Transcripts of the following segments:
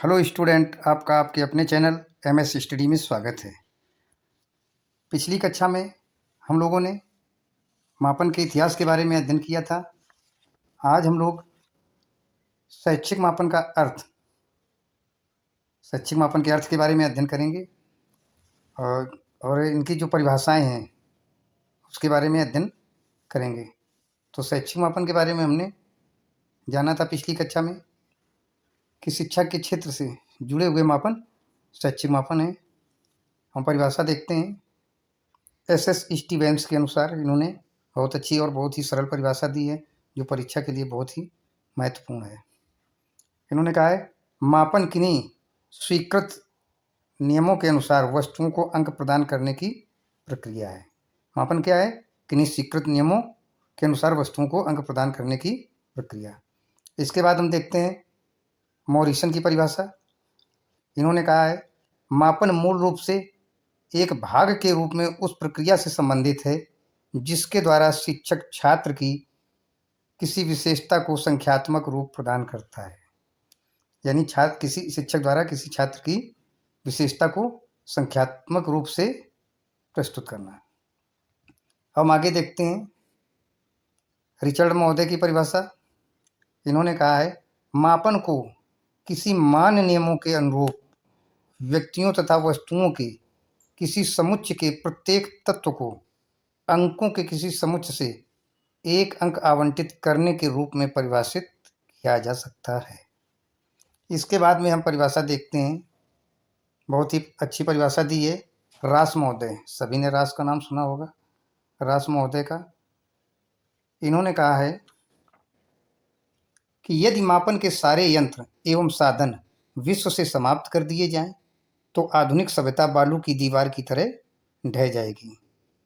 Hello student, आपका आपके अपने चैनल एमएस स्टडी में स्वागत है। पिछली कक्षा में हम लोगों ने मापन के इतिहास के बारे में अध्ययन किया था। आज हम लोग शैक्षिक मापन के अर्थ के बारे में अध्ययन करेंगे और इनकी जो परिभाषाएं हैं उसके बारे में अध्ययन करेंगे। तो शैक्षिक मापन के बारे में हमने जाना था पिछली कक्षा में कि शिक्षा के क्षेत्र से जुड़े हुए मापन शैक्षिक मापन है। हम परिभाषा देखते हैं। एस स्टीवेंस के अनुसार इन्होंने बहुत अच्छी और बहुत ही सरल परिभाषा दी है जो परीक्षा के लिए बहुत ही महत्वपूर्ण है। इन्होंने कहा है, मापन किन्हीं स्वीकृत नियमों के अनुसार वस्तुओं को अंक प्रदान करने की प्रक्रिया है। मापन क्या है? किन्हीं स्वीकृत नियमों के अनुसार वस्तुओं को अंक प्रदान करने की प्रक्रिया। इसके बाद हम देखते हैं मॉरिसन की परिभाषा। इन्होंने कहा है, मापन मूल रूप से एक भाग के रूप में उस प्रक्रिया से संबंधित है जिसके द्वारा शिक्षक छात्र की किसी विशेषता को संख्यात्मक रूप प्रदान करता है। यानी किसी शिक्षक द्वारा किसी छात्र की विशेषता को संख्यात्मक रूप से प्रस्तुत करना। हम आगे देखते हैं रिचर्ड महोदय की परिभाषा। इन्होंने कहा है, मापन को किसी मान्य नियमों के अनुरूप व्यक्तियों तथा वस्तुओं के किसी समुच्चय के प्रत्येक तत्व को अंकों के किसी समुच्चय से एक अंक आवंटित करने के रूप में परिभाषित किया जा सकता है। इसके बाद में हम परिभाषा देखते हैं, बहुत ही अच्छी परिभाषा दी है रास महोदय। सभी ने रास का नाम सुना होगा, रास महोदय का। इन्होंने कहा है कि यदि मापन के सारे यंत्र एवं साधन विश्व से समाप्त कर दिए जाएं तो आधुनिक सभ्यता बालू की दीवार की तरह ढह जाएगी।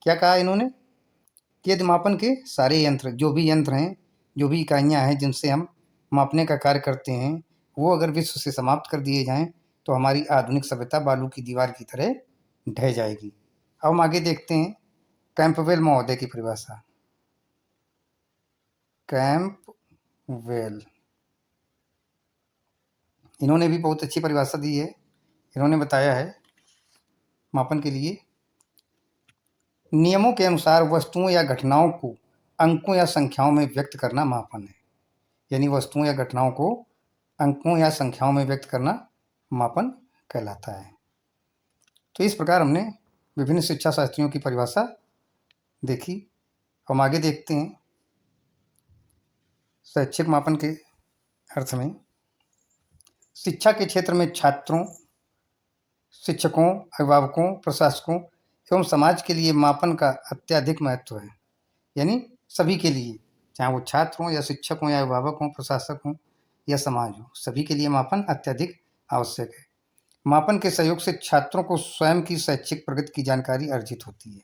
क्या कहा इन्होंने? कि यदि मापन के सारे यंत्र, जो भी यंत्र हैं, जो भी इकाइयां हैं जिनसे हम मापने का कार्य करते हैं, वो अगर विश्व से समाप्त कर दिए जाएं तो हमारी आधुनिक सभ्यता बालू की दीवार की तरह ढह जाएगी। अब हम आगे देखते हैं कैंपबेल महोदय की परिभाषा। कैंपबेल, इन्होंने भी बहुत अच्छी परिभाषा दी है। इन्होंने बताया है, मापन के लिए नियमों के अनुसार वस्तुओं या घटनाओं को अंकों या संख्याओं में व्यक्त करना मापन है। यानी वस्तुओं या घटनाओं को अंकों या संख्याओं में व्यक्त करना मापन कहलाता है। तो इस प्रकार हमने विभिन्न शिक्षा शास्त्रियों की परिभाषा देखी। हम आगे देखते हैं शैक्षिक मापन के अर्थ में। शिक्षा के क्षेत्र में छात्रों, शिक्षकों, अभिभावकों, प्रशासकों एवं समाज के लिए मापन का अत्यधिक महत्व है। यानी सभी के लिए, चाहे वो छात्र हों या शिक्षक हों या अभिभावक हों, प्रशासक हों या समाज हो, सभी के लिए मापन अत्यधिक आवश्यक है। मापन के सहयोग से छात्रों को स्वयं की शैक्षिक प्रगति की जानकारी अर्जित होती है।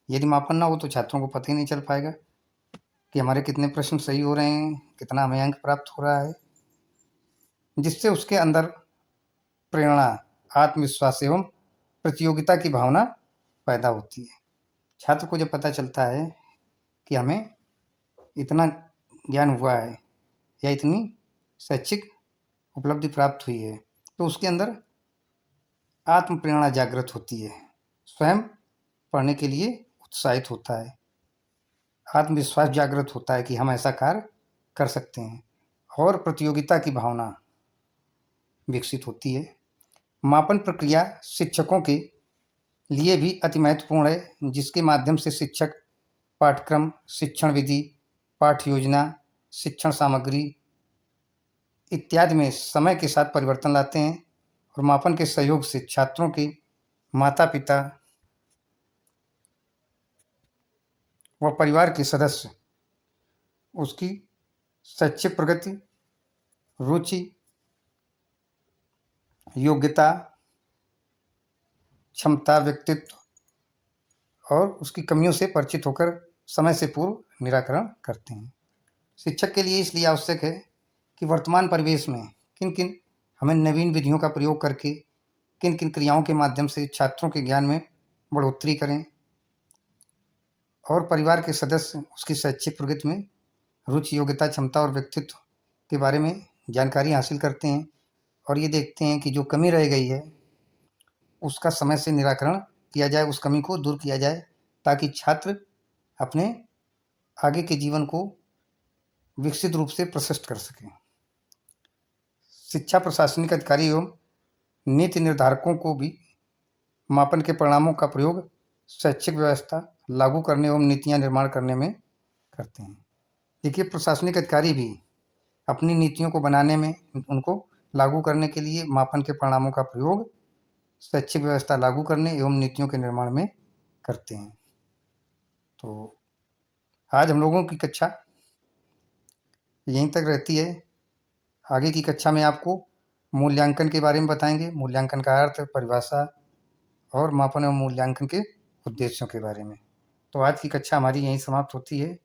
यदि मापन ना हो तो छात्रों को पता ही नहीं चल पाएगा कि हमारे कितने प्रश्न सही हो रहे हैं, कितना हमें अंक प्राप्त हो रहा है, जिससे उसके अंदर प्रेरणा, आत्मविश्वास एवं प्रतियोगिता की भावना पैदा होती है। छात्र को जब पता चलता है कि हमें इतना ज्ञान हुआ है या इतनी शैक्षिक उपलब्धि प्राप्त हुई है, तो उसके अंदर आत्म प्रेरणा जागृत होती है, स्वयं पढ़ने के लिए उत्साहित होता है, आत्मविश्वास जागृत होता है कि हम ऐसा कार्य कर सकते हैं और प्रतियोगिता की भावना विकसित होती है। मापन प्रक्रिया शिक्षकों के लिए भी अति महत्वपूर्ण है, जिसके माध्यम से शिक्षक पाठ्यक्रम, शिक्षण विधि, पाठ्य योजना, शिक्षण सामग्री इत्यादि में समय के साथ परिवर्तन लाते हैं और मापन के सहयोग से छात्रों के माता पिता व परिवार के सदस्य उसकी शैक्षिक प्रगति, रुचि, योग्यता, क्षमता, व्यक्तित्व और उसकी कमियों से परिचित होकर समय से पूर्व निराकरण करते हैं। शिक्षक के लिए इसलिए आवश्यक है कि वर्तमान परिवेश में किन किन हमें नवीन विधियों का प्रयोग करके किन किन क्रियाओं के माध्यम से छात्रों के ज्ञान में बढ़ोतरी करें और परिवार के सदस्य उसकी शैक्षिक प्रगति में रुचि, योग्यता, क्षमता और व्यक्तित्व के बारे में जानकारी हासिल करते हैं और ये देखते हैं कि जो कमी रह गई है उसका समय से निराकरण किया जाए, उस कमी को दूर किया जाए, ताकि छात्र अपने आगे के जीवन को विकसित रूप से प्रशस्त कर सकें। शिक्षा प्रशासनिक अधिकारी एवं नीति निर्धारकों को भी मापन के परिणामों का प्रयोग शैक्षिक व्यवस्था लागू करने एवं नीतियां निर्माण करने में करते हैं। देखिए, प्रशासनिक अधिकारी भी अपनी नीतियों को बनाने में, उनको लागू करने के लिए मापन के परिणामों का प्रयोग शैक्षिक व्यवस्था लागू करने एवं नीतियों के निर्माण में करते हैं। तो आज हम लोगों की कक्षा यहीं तक रहती है। आगे की कक्षा में आपको मूल्यांकन के बारे में बताएंगे, मूल्यांकन का अर्थ, परिभाषा और मापन एवं मूल्यांकन के उद्देश्यों के बारे में। तो आज की कक्षा हमारी यहीं समाप्त होती है।